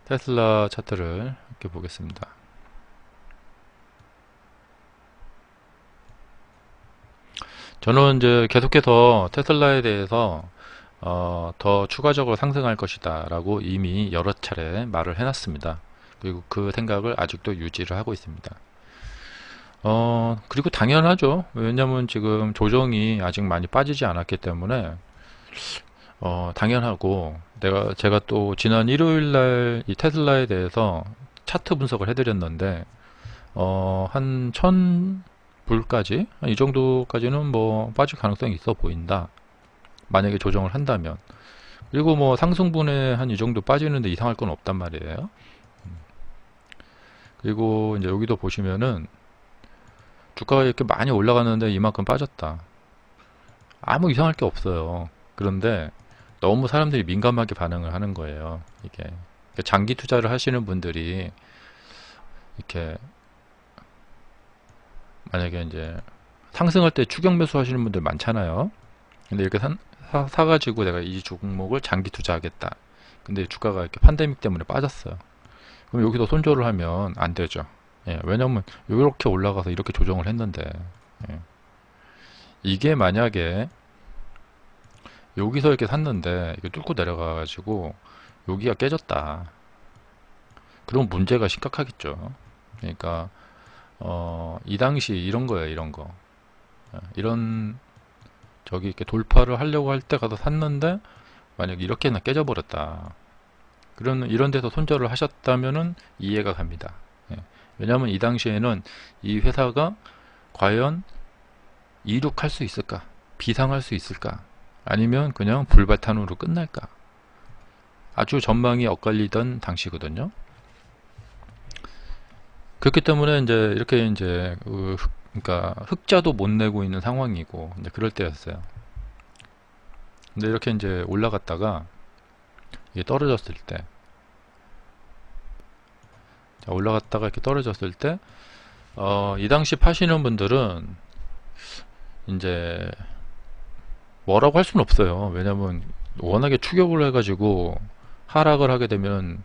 테슬라 차트를 이렇게 보겠습니다. 저는 이제 계속해서 테슬라에 대해서 더 추가적으로 상승할 것이다 라고 이미 여러 차례 말을 해놨습니다. 그리고 그 생각을 아직도 유지를 하고 있습니다. 그리고 당연하죠. 왜냐면 지금 조정이 아직 많이 빠지지 않았기 때문에 당연하고, 제가 또 지난 일요일날 이 테슬라에 대해서 차트 분석을 해드렸는데 한 1000불까지 이 정도까지는 뭐 빠질 가능성이 있어 보인다, 만약에 조정을 한다면. 그리고 뭐 상승분에 한 이 정도 빠지는데 이상할 건 없단 말이에요. 그리고 이제 여기도 보시면은 주가가 이렇게 많이 올라갔는데 이만큼 빠졌다, 아무 이상할 게 없어요. 그런데 너무 사람들이 민감하게 반응을 하는 거예요. 이게 장기 투자를 하시는 분들이 이렇게 만약에 이제 상승할 때 추격 매수 하시는 분들 많잖아요. 근데 이렇게 사가지고 내가 이 종목을 장기 투자하겠다, 근데 주가가 이렇게 팬데믹 때문에 빠졌어요. 그럼 여기서 손절을 하면 안 되죠. 예, 왜냐면 이렇게 올라가서 이렇게 조정을 했는데, 예, 이게 만약에 여기서 이렇게 샀는데 이게 뚫고 내려가가지고 여기가 깨졌다, 그럼 문제가 심각하겠죠. 그러니까 이 당시 이런 거예요, 이런 거. 이런 저기 이렇게 돌파를 하려고 할 때 가서 샀는데 만약 이렇게나 깨져버렸다, 그런 이런 데서 손절을 하셨다면은 이해가 갑니다. 예. 왜냐하면 이 당시에는 이 회사가 과연 이륙할 수 있을까, 비상할 수 있을까, 아니면 그냥 불발탄으로 끝날까, 아주 전망이 엇갈리던 당시거든요. 그렇기 때문에 이제 이렇게 이제 그러니까 흑자도 못 내고 있는 상황이고 이제 그럴 때였어요. 근데 이렇게 이제 올라갔다가 이게 떨어졌을 때, 자, 올라갔다가 이렇게 떨어졌을 때, 이 당시 파시는 분들은 이제 뭐라고 할 수는 없어요. 왜냐면 워낙에 추격을 해가지고 하락을 하게 되면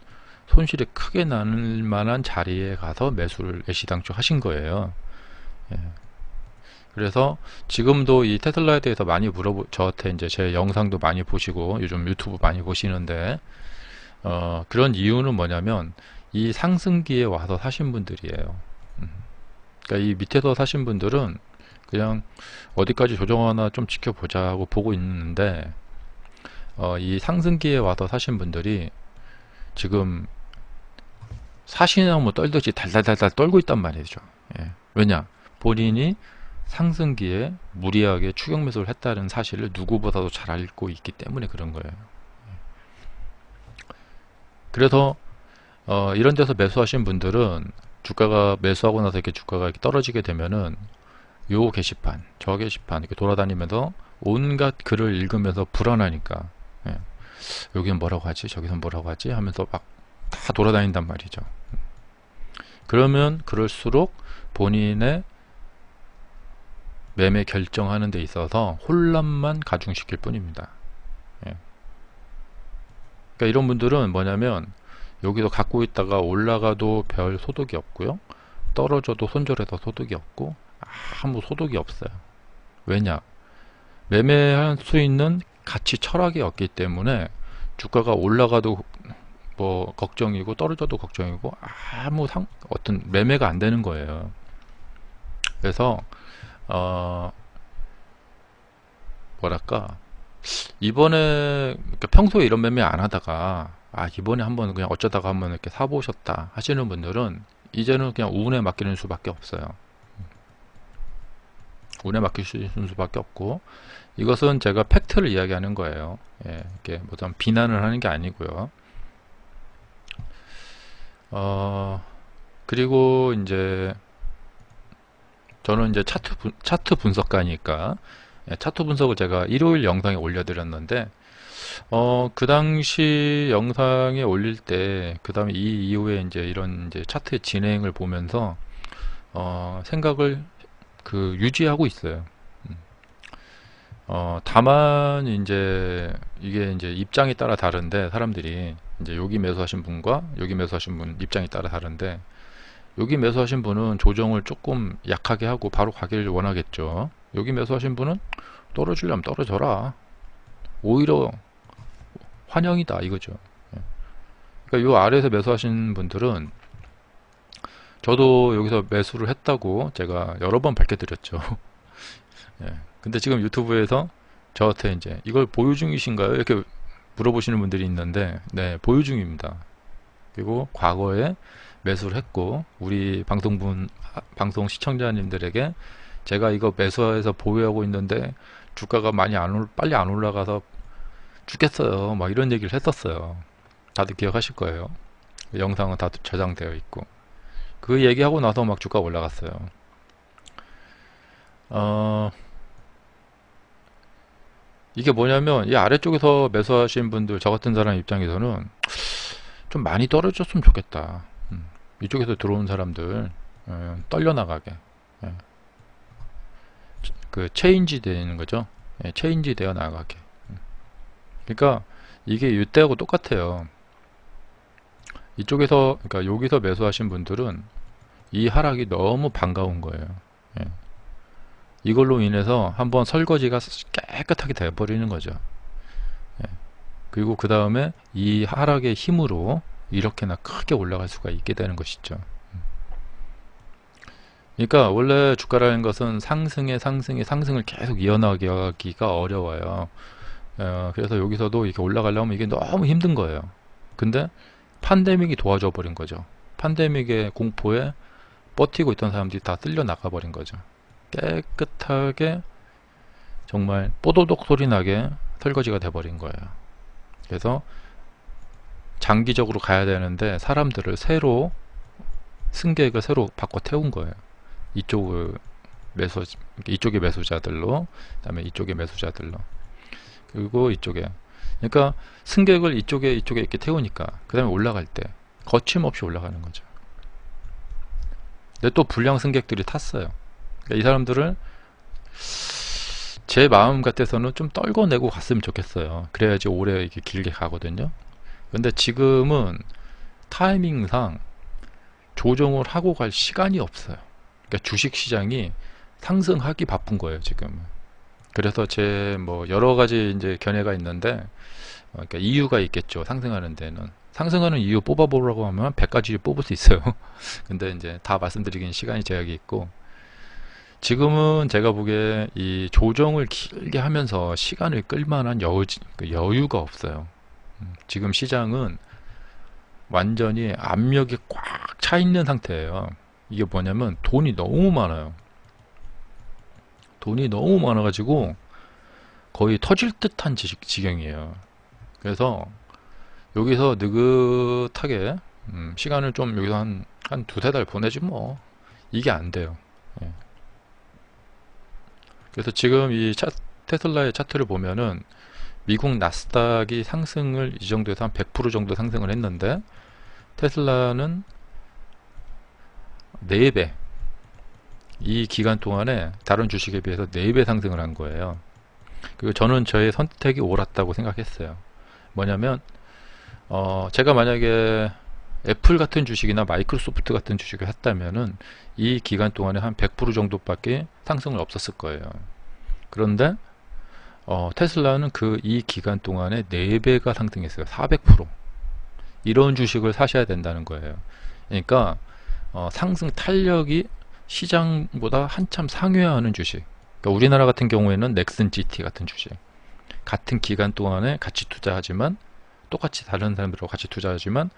손실이 크게 나는 만한 자리에 가서 매수를 애시당초 하신 거예요. 예. 그래서 지금도 이 테슬라에 대해서 많이 저한테 이제 제 영상도 많이 보시고 요즘 유튜브 많이 보시는데, 그런 이유는 뭐냐면 이 상승기에 와서 사신 분들이에요. 그러니까 이 밑에서 사신 분들은 그냥 어디까지 조정하나 좀 지켜보자 하고 보고 있는데, 이 상승기에 와서 사신 분들이 지금 사시나무 떨듯이 달달달달 떨고 있단 말이죠. 예. 왜냐? 본인이 상승기에 무리하게 추격 매수를 했다는 사실을 누구보다도 잘 알고 있기 때문에 그런 거예요. 그래서 이런 데서 매수하신 분들은 주가가 매수하고 나서 이렇게 주가가 이렇게 떨어지게 되면은 요 게시판, 저 게시판 이렇게 돌아다니면서 온갖 글을 읽으면서 불안하니까, 예, 여기는 뭐라고 하지, 저기서 뭐라고 하지 하면서 막 다 돌아다닌단 말이죠. 그러면 그럴수록 본인의 매매 결정하는 데 있어서 혼란만 가중시킬 뿐입니다. 예. 그러니까 이런 분들은 뭐냐면 여기서 갖고 있다가 올라가도 별 소득이 없고요, 떨어져도 손절해서 소득이 없고 아무 소득이 없어요. 왜냐? 매매할 수 있는 가치 철학이 없기 때문에 주가가 올라가도 뭐 걱정이고 떨어져도 걱정이고 아무 어떤 매매가 안 되는 거예요. 그래서 뭐랄까, 이번에 그러니까 평소에 이런 매매 안 하다가 이번에 한번 그냥 어쩌다가 한번 이렇게 사보셨다 하시는 분들은 이제는 그냥 운에 맡기는 수밖에 없어요. 운에 맡기는 수밖에 없고, 이것은 제가 팩트를 이야기하는 거예요. 예, 이렇게 뭐 비난을 하는 게 아니고요. 그리고 이제 저는 이제 차트 분석가니까, 예, 차트 분석을 제가 일요일 영상에 올려드렸는데, 그 당시 영상에 올릴 때, 그 다음에 이 이후에 이제 이런 이제 차트의 진행을 보면서, 생각을 유지하고 있어요. 다만 이제 이게 이제 입장에 따라 다른데, 사람들이 이제 여기 매수하신 분과 여기 매수하신 분 입장에 따라 다른데, 여기 매수하신 분은 조정을 조금 약하게 하고 바로 가기를 원하겠죠. 여기 매수하신 분은 떨어지려면 떨어져라, 오히려 환영이다 이거죠. 그러니까 요 아래에서 매수하신 분들은, 저도 여기서 매수를 했다고 제가 여러 번 밝혀드렸죠. 예. 근데 지금 유튜브에서 저한테 이제 이걸 보유 중이신가요? 이렇게 물어보시는 분들이 있는데, 네, 보유 중입니다. 그리고 과거에 매수를 했고, 우리 방송 시청자님들에게 제가 이거 매수해서 보유하고 있는데 주가가 빨리 안 올라가서 죽겠어요, 막 이런 얘기를 했었어요. 다들 기억하실 거예요. 영상은 다 저장되어 있고, 그 얘기하고 나서 막 주가가 올라갔어요. 이게 뭐냐면, 이 아래쪽에서 매수하신 분들, 저 같은 사람 입장에서는 좀 많이 떨어졌으면 좋겠다. 이쪽에서 들어온 사람들 떨려나가게, 예, 그 체인지 되는 거죠. 예, 체인지 되어 나가게. 그러니까 이게 이때하고 똑같아요. 이쪽에서, 그러니까 여기서 매수하신 분들은 이 하락이 너무 반가운 거예요. 예. 이걸로 인해서 한번 설거지가 깨끗하게 돼버리는 거죠. 예. 그리고 그 다음에 이 하락의 힘으로 이렇게나 크게 올라갈 수가 있게 되는 것이죠. 그러니까 원래 주가라는 것은 상승을 계속 이어나가기가 어려워요. 그래서 여기서도 이렇게 올라가려면 이게 너무 힘든 거예요. 근데 팬데믹이 도와줘 버린 거죠. 팬데믹의 공포에 버티고 있던 사람들이 다 쓸려 나가 버린 거죠. 깨끗하게 정말 뽀도독 소리 나게 설거지가 돼 버린 거예요. 그래서 장기적으로 가야 되는데 사람들을 승객을 새로 바꿔 태운 거예요. 이쪽의 매수자들로, 그다음에 이쪽의 매수자들로, 그리고 이쪽에. 그러니까 승객을 이쪽에 이렇게 태우니까 그 다음에 올라갈 때 거침없이 올라가는 거죠. 근데 또 불량 승객들이 탔어요. 그러니까 이 사람들을 제 마음 같아서는 좀 떨궈내고 갔으면 좋겠어요. 그래야지 오래 이렇게 길게 가거든요. 근데 지금은 타이밍상 조정을 하고 갈 시간이 없어요. 그러니까 주식 시장이 상승하기 바쁜 거예요, 지금. 그래서 제 뭐 여러 가지 이제 견해가 있는데, 그러니까 이유가 있겠죠. 상승하는 데는. 상승하는 이유 뽑아보라고 하면 100가지 뽑을 수 있어요. 근데 이제 다 말씀드리기는 시간이 제약이 있고, 지금은 제가 보기에 이 조정을 길게 하면서 시간을 끌만한 여유가 없어요. 지금 시장은 완전히 압력이 꽉 차 있는 상태예요. 이게 뭐냐면 돈이 너무 많아요. 돈이 너무 많아가지고 거의 터질 듯한 지경이에요. 그래서 여기서 느긋하게 시간을 좀 여기서 한 두세 달 보내지 뭐. 이게 안 돼요. 예. 그래서 지금 이 테슬라의 차트를 보면은 미국 나스닥이 상승을 이 정도에서 한 100% 정도 상승을 했는데, 테슬라는 4배, 이 기간 동안에 다른 주식에 비해서 4배 상승을 한 거예요. 그리고 저는 저의 선택이 옳았다고 생각했어요. 뭐냐면 제가 만약에 애플 같은 주식이나 마이크로소프트 같은 주식을 했다면은 이 기간 동안에 한 100% 정도밖에 상승을 없었을 거예요. 그런데 테슬라는 이 기간 동안에 4배가 상승했어요. 400%. 이런 주식을 사셔야 된다는 거예요. 그러니까 상승 탄력이 시장보다 한참 상회하는 주식. 그러니까 우리나라 같은 경우에는 넥슨 GT 같은 주식, 같은 기간 동안에 같이 투자하지만, 똑같이 다른 사람들하고 같이 투자하지만,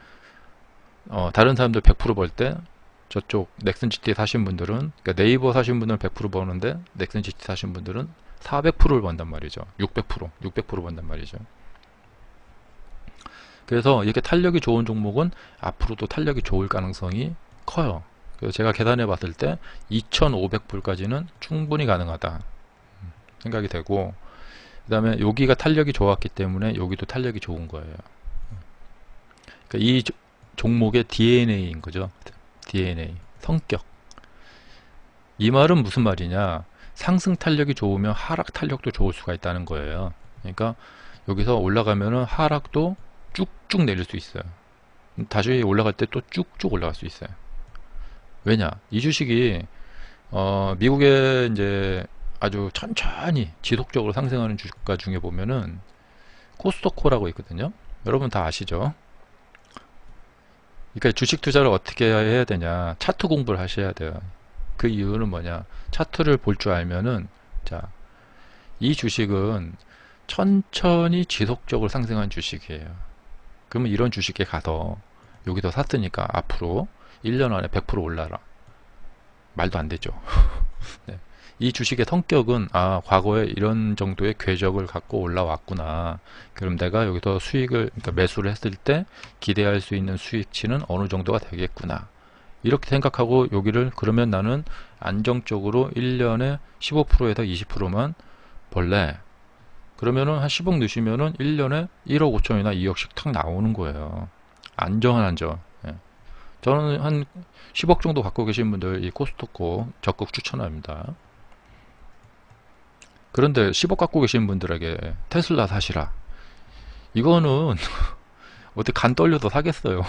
다른 사람들 100% 벌 때 저쪽 넥슨 GT 사신 분들은, 그러니까 네이버 사신 분들은 100% 버는데 넥슨 GT 사신 분들은 400%를 번단 말이죠. 600% 번단 말이죠. 그래서 이렇게 탄력이 좋은 종목은 앞으로도 탄력이 좋을 가능성이 커요. 그래서 제가 계산해 봤을 때 2,500불까지는 충분히 가능하다 생각이 되고, 그 다음에 여기가 탄력이 좋았기 때문에 여기도 탄력이 좋은 거예요. 그러니까 이 종목의 DNA인 거죠. DNA, 성격. 이 말은 무슨 말이냐? 상승 탄력이 좋으면 하락 탄력도 좋을 수가 있다는 거예요. 그러니까 여기서 올라가면은 하락도 쭉쭉 내릴 수 있어요. 다시 올라갈 때 또 쭉쭉 올라갈 수 있어요. 왜냐? 이 주식이 미국의 이제 아주 천천히 지속적으로 상승하는 주가 중에 보면은 코스토코라고 있거든요. 여러분 다 아시죠? 그러니까 주식 투자를 어떻게 해야 되냐? 차트 공부를 하셔야 돼요. 그 이유는 뭐냐? 차트를 볼 줄 알면은, 자, 이 주식은 천천히 지속적으로 상승한 주식이에요. 그러면 이런 주식에 가서 여기서 샀으니까 앞으로 1년 안에 100% 올라라. 말도 안 되죠. 네. 이 주식의 성격은 과거에 이런 정도의 궤적을 갖고 올라왔구나. 그럼 내가 여기서 수익을, 그러니까 매수를 했을 때 기대할 수 있는 수익치는 어느 정도가 되겠구나. 이렇게 생각하고 여기를, 그러면 나는 안정적으로 1년에 15%에서 20%만 벌래. 그러면은 한 10억 넣으시면은 1년에 1억 5천이나 2억씩 탁 나오는 거예요. 안정한 안정. 예. 저는 한 10억 정도 갖고 계신 분들 이 코스트코 적극 추천합니다. 그런데 10억 갖고 계신 분들에게 테슬라 사시라. 이거는 어떻게 간 떨려도 사겠어요.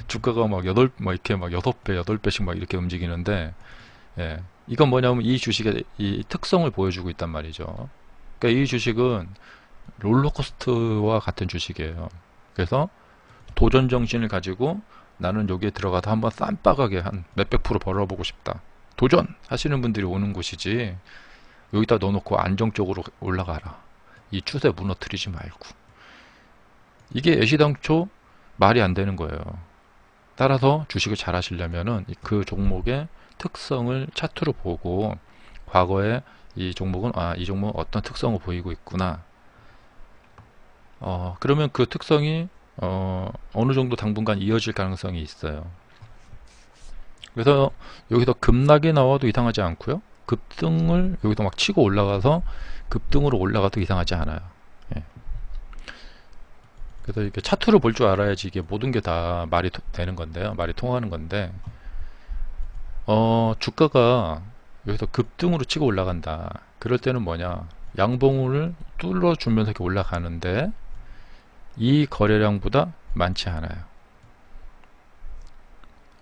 주가가 막 이렇게 막 6배, 8배씩 막 이렇게 움직이는데, 예. 이건 뭐냐면 이 주식의 이 특성을 보여주고 있단 말이죠. 그러니까 이 주식은 롤러코스터와 같은 주식이에요. 그래서 도전 정신을 가지고 나는 여기에 들어가서 한번 쌈박하게 한 몇백 프로 벌어보고 싶다. 도전 하시는 분들이 오는 곳이지, 여기다 넣어놓고 안정적으로 올라가라. 이 추세 무너뜨리지 말고. 이게 애시당초 말이 안 되는 거예요. 따라서 주식을 잘 하시려면은 그 종목의 특성을 차트로 보고, 과거에 이 종목은 이 종목은 어떤 특성을 보이고 있구나. 그러면 그 특성이 어느 정도 당분간 이어질 가능성이 있어요. 그래서 여기서 급락이 나와도 이상하지 않고요. 급등을 여기서 막 치고 올라가서 급등으로 올라가도 이상하지 않아요. 예. 그래서 이렇게 차트를 볼 줄 알아야지 이게 모든 게 다 말이 되는 건데요. 말이 통하는 건데, 주가가 여기서 급등으로 치고 올라간다. 그럴 때는 뭐냐? 양봉을 뚫어주면서 이렇게 올라가는데 이 거래량보다 많지 않아요.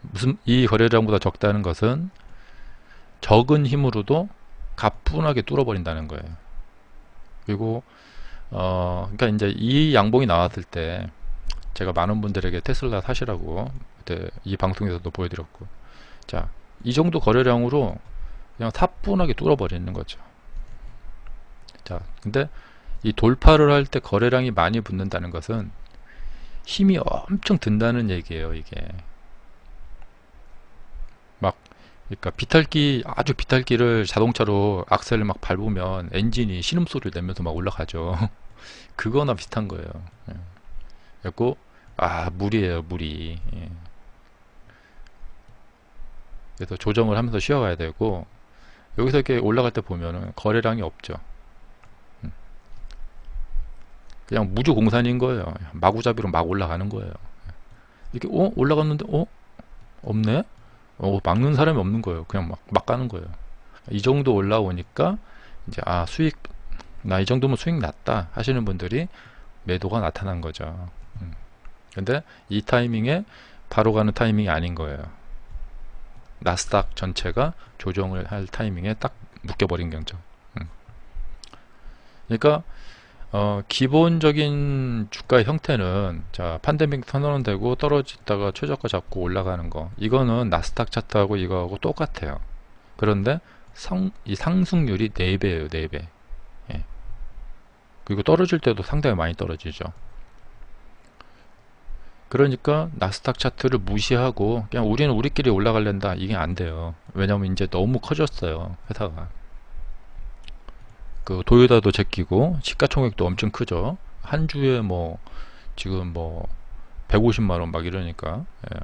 무슨 이 거래량보다 적다는 것은 적은 힘으로도 가뿐하게 뚫어버린다는 거예요. 그리고 그러니까 이제 이 양봉이 나왔을 때 제가 많은 분들에게 테슬라 사시라고 그때 이 방송에서도 보여드렸고, 자, 이 정도 거래량으로 그냥 사뿐하게 뚫어버리는 거죠. 자, 근데 이 돌파를 할 때 거래량이 많이 붙는다는 것은 힘이 엄청 든다는 얘기예요. 이게 막, 그러니까 비탈기, 아주 비탈기를 자동차로 악셀을 막 밟으면 엔진이 신음소리를 내면서 막 올라가죠. 그거나 비슷한 거예요. 예. 그래고 무리예요, 무리. 예. 그래서 조정을 하면서 쉬어가야 되고, 여기서 이렇게 올라갈 때 보면은 거래량이 없죠. 그냥 무주공산인 거예요. 마구잡이로 막 올라가는 거예요. 이렇게 올라갔는데 없네? 막는 사람이 없는 거예요. 그냥 막 가는 거예요. 이 정도 올라오니까 이제 수익, 나 이 정도면 수익 났다 하시는 분들이 매도가 나타난 거죠. 근데 이 타이밍에 바로 가는 타이밍이 아닌 거예요. 나스닥 전체가 조정을 할 타이밍에 딱 묶여버린 경죠. 그러니까 기본적인 주가의 형태는, 자, 팬데믹 선언되고 떨어지다가 최저가 잡고 올라가는 거, 이거는 나스닥 차트하고 이거하고 똑같아요. 그런데 이 상승률이 4배예요, 4배. 예. 그리고 떨어질 때도 상당히 많이 떨어지죠. 그러니까 나스닥 차트를 무시하고 그냥 우리는 우리끼리 올라갈랜다, 이게 안 돼요. 왜냐면 이제 너무 커졌어요, 회사가. 그 도요타도 제끼고 시가총액도 엄청 크죠. 한 주에 지금 150만 원 막 이러니까. 예.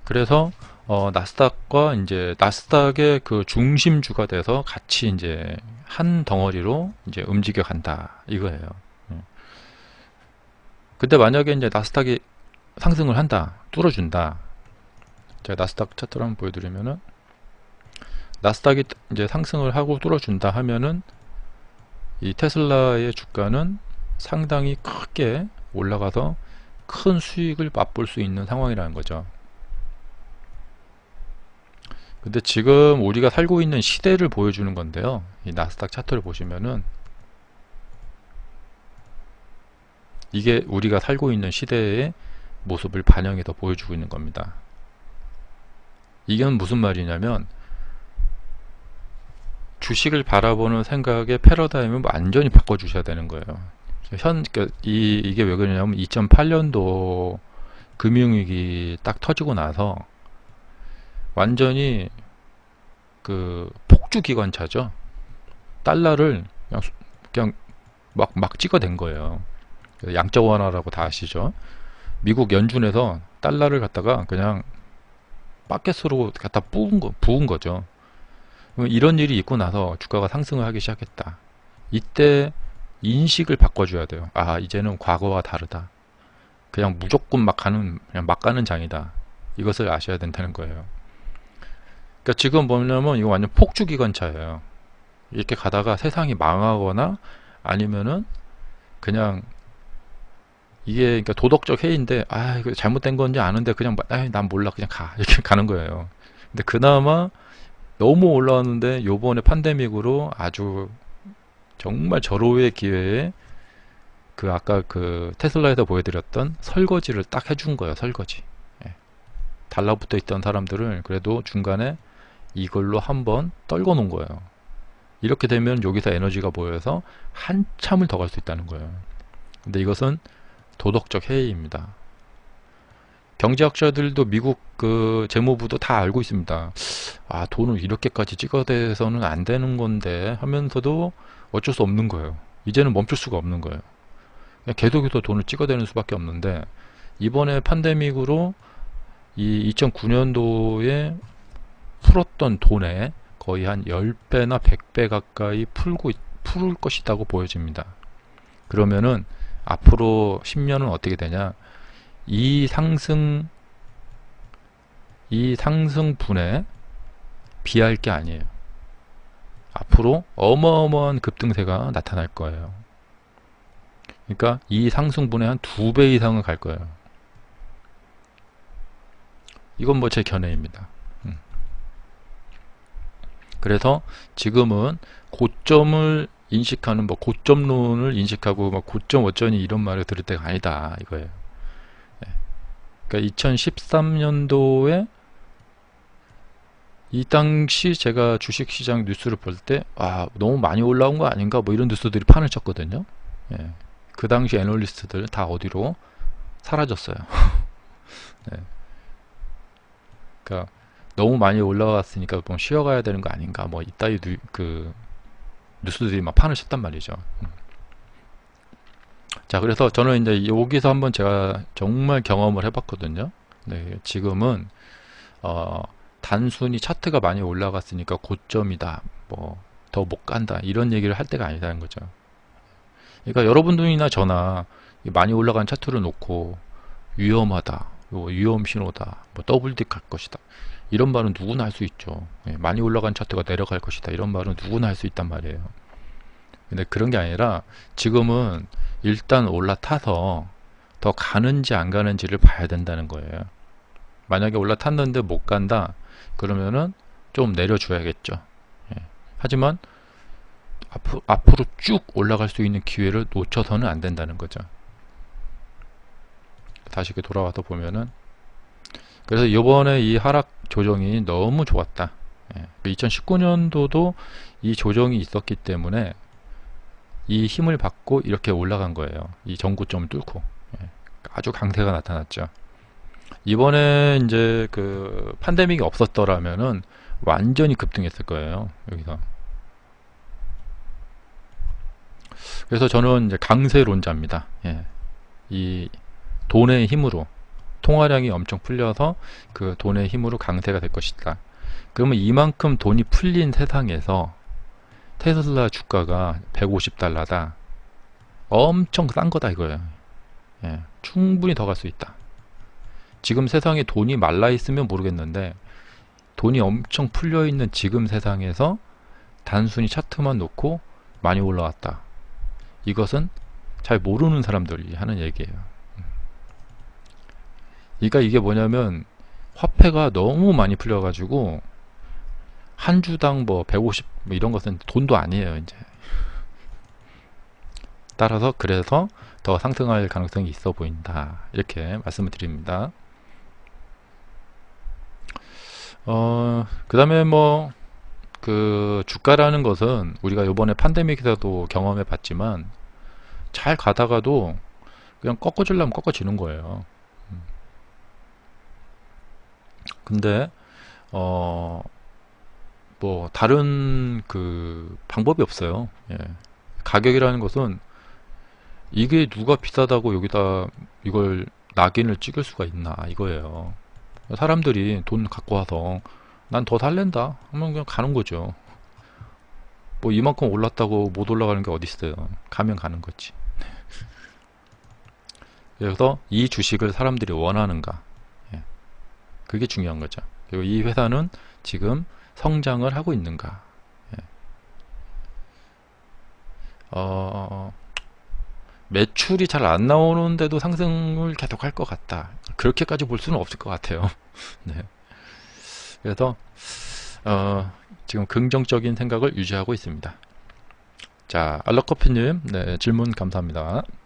그래서 나스닥과 이제 나스닥의 그 중심주가 돼서 같이 이제 한 덩어리로 이제 움직여 간다, 이거예요. 근데 만약에 이제 나스닥이 상승을 한다, 뚫어준다. 제가 나스닥 차트를 한번 보여드리면은, 나스닥이 이제 상승을 하고 뚫어준다 하면은 이 테슬라의 주가는 상당히 크게 올라가서 큰 수익을 맛볼 수 있는 상황이라는 거죠. 근데 지금 우리가 살고 있는 시대를 보여주는 건데요. 이 나스닥 차트를 보시면은 이게 우리가 살고 있는 시대의 모습을 반영해서 보여주고 있는 겁니다. 이게 무슨 말이냐면 주식을 바라보는 생각의 패러다임을 완전히 바꿔주셔야 되는 거예요. 이게 왜 그러냐면 2008년도 금융위기 딱 터지고 나서 완전히 그 폭주 기관차죠. 달러를 그냥 막 찍어댄 거예요. 양적 완화라고 다 아시죠? 미국 연준에서 달러를 갖다가 그냥 바켓으로 갖다 부은 거죠. 이런 일이 있고 나서 주가가 상승을 하기 시작했다. 이때 인식을 바꿔줘야 돼요. 아, 이제는 과거와 다르다. 그냥 무조건 그냥 막 가는 장이다. 이것을 아셔야 된다는 거예요. 그러니까 지금 뭐냐면 이거 완전 폭주 기관차예요. 이렇게 가다가 세상이 망하거나 아니면은 그냥 이게 그러니까 도덕적 해인데, 아, 이거 잘못된 건지 아는데 그냥 난 몰라, 그냥 가, 이렇게 가는 거예요. 근데 그나마 너무 올라왔는데 요번에 팬데믹으로 아주 정말 절호의 기회에 그 아까 그 테슬라에서 보여드렸던 설거지를 딱 해준 거예요. 설거지. 예. 달라붙어 있던 사람들을 그래도 중간에 이걸로 한번 떨궈 놓은 거예요. 이렇게 되면 여기서 에너지가 모여서 한참을 더 갈 수 있다는 거예요. 근데 이것은 도덕적 해이입니다. 경제학자들도 미국 그 재무부도 다 알고 있습니다. 아, 돈을 이렇게까지 찍어대서는 안 되는 건데 하면서도 어쩔 수 없는 거예요. 이제는 멈출 수가 없는 거예요. 그냥 계속해서 돈을 찍어대는 수밖에 없는데 이번에 팬데믹으로 이 2009년도에 풀었던 돈에 거의 한 10배나 100배 가까이 풀 것이라고 보여집니다. 그러면은 앞으로 10년은 어떻게 되냐? 이 상승분에 비할 게 아니에요. 앞으로 어마어마한 급등세가 나타날 거예요. 그러니까 이 상승분의 한 2배 이상은 갈 거예요. 이건 뭐 제 견해입니다. 그래서 지금은 고점을 인식하는 뭐 고점론을 인식하고 뭐 고점 어쩌니 이런 말을 들을 때가 아니다 이거예요. 그러니까 2013년도에 이 당시 제가 주식시장 뉴스를 볼 때 아, 너무 많이 올라온 거 아닌가 뭐 이런 뉴스들이 판을 쳤거든요. 예. 그 당시 애널리스트들 다 어디로 사라졌어요. 네. 그러니까 너무 많이 올라갔으니까 좀 쉬어가야 되는 거 아닌가 뭐 이따위 뉴스들이 막 판을 쳤단 말이죠. 자, 그래서 저는 이제 여기서 한번 제가 정말 경험을 해봤거든요. 네, 지금은 단순히 차트가 많이 올라갔으니까 고점이다, 뭐 더 못 간다 이런 얘기를 할 때가 아니다는 거죠. 그러니까 여러분들이나 저나 많이 올라간 차트를 놓고 위험하다, 위험 신호다, 뭐 더블딕 갈 것이다 이런 말은 누구나 할 수 있죠. 많이 올라간 차트가 내려갈 것이다 이런 말은 누구나 할 수 있단 말이에요. 근데 그런 게 아니라 지금은 일단 올라타서 더 가는지 안 가는지를 봐야 된다는 거예요. 만약에 올라탔는데 못 간다 그러면은 좀 내려줘야겠죠. 하지만 앞으로 쭉 올라갈 수 있는 기회를 놓쳐서는 안 된다는 거죠. 다시 이렇게 돌아와서 보면은 그래서 이번에 이 하락 조정이 너무 좋았다. 2019년도도 이 조정이 있었기 때문에 이 힘을 받고 이렇게 올라간 거예요. 이 전고점을 뚫고 아주 강세가 나타났죠. 이번에 이제 그 팬데믹이 없었더라면은 완전히 급등했을 거예요. 여기서. 그래서 저는 이제 강세론자입니다. 이 돈의 힘으로 통화량이 엄청 풀려서 그 돈의 힘으로 강세가 될 것이다. 그러면 이만큼 돈이 풀린 세상에서 테슬라 주가가 150달러다. 엄청 싼 거다 이거예요. 충분히 더 갈 수 있다. 지금 세상에 돈이 말라 있으면 모르겠는데 돈이 엄청 풀려 있는 지금 세상에서 단순히 차트만 놓고 많이 올라왔다. 이것은 잘 모르는 사람들이 하는 얘기예요. 그러니까 이게 뭐냐면 화폐가 너무 많이 풀려가지고 한 주당 뭐 150 뭐 이런 것은 돈도 아니에요 이제. 따라서 그래서 더 상승할 가능성이 있어 보인다 이렇게 말씀을 드립니다. 그 다음에 뭐 그 주가라는 것은 우리가 요번에 팬데믹에서도 경험해 봤지만 잘 가다가도 그냥 꺾어주려면 꺾어지는 거예요. 근데 뭐 다른 그 방법이 없어요. 예. 가격이라는 것은 이게 누가 비싸다고 여기다 이걸 낙인을 찍을 수가 있나 이거예요. 사람들이 돈 갖고 와서 난 더 살랜다 하면 그냥 가는 거죠. 뭐 이만큼 올랐다고 못 올라가는 게 어디 있어요. 가면 가는 거지. 그래서 이 주식을 사람들이 원하는가, 예. 그게 중요한 거죠. 그리고 이 회사는 지금 성장을 하고 있는가. 예. 매출이 잘 안 나오는데도 상승을 계속 할 것 같다. 그렇게까지 볼 수는 없을 것 같아요. 네. 그래서 지금 긍정적인 생각을 유지하고 있습니다. 자, 알러커피님, 네, 질문 감사합니다.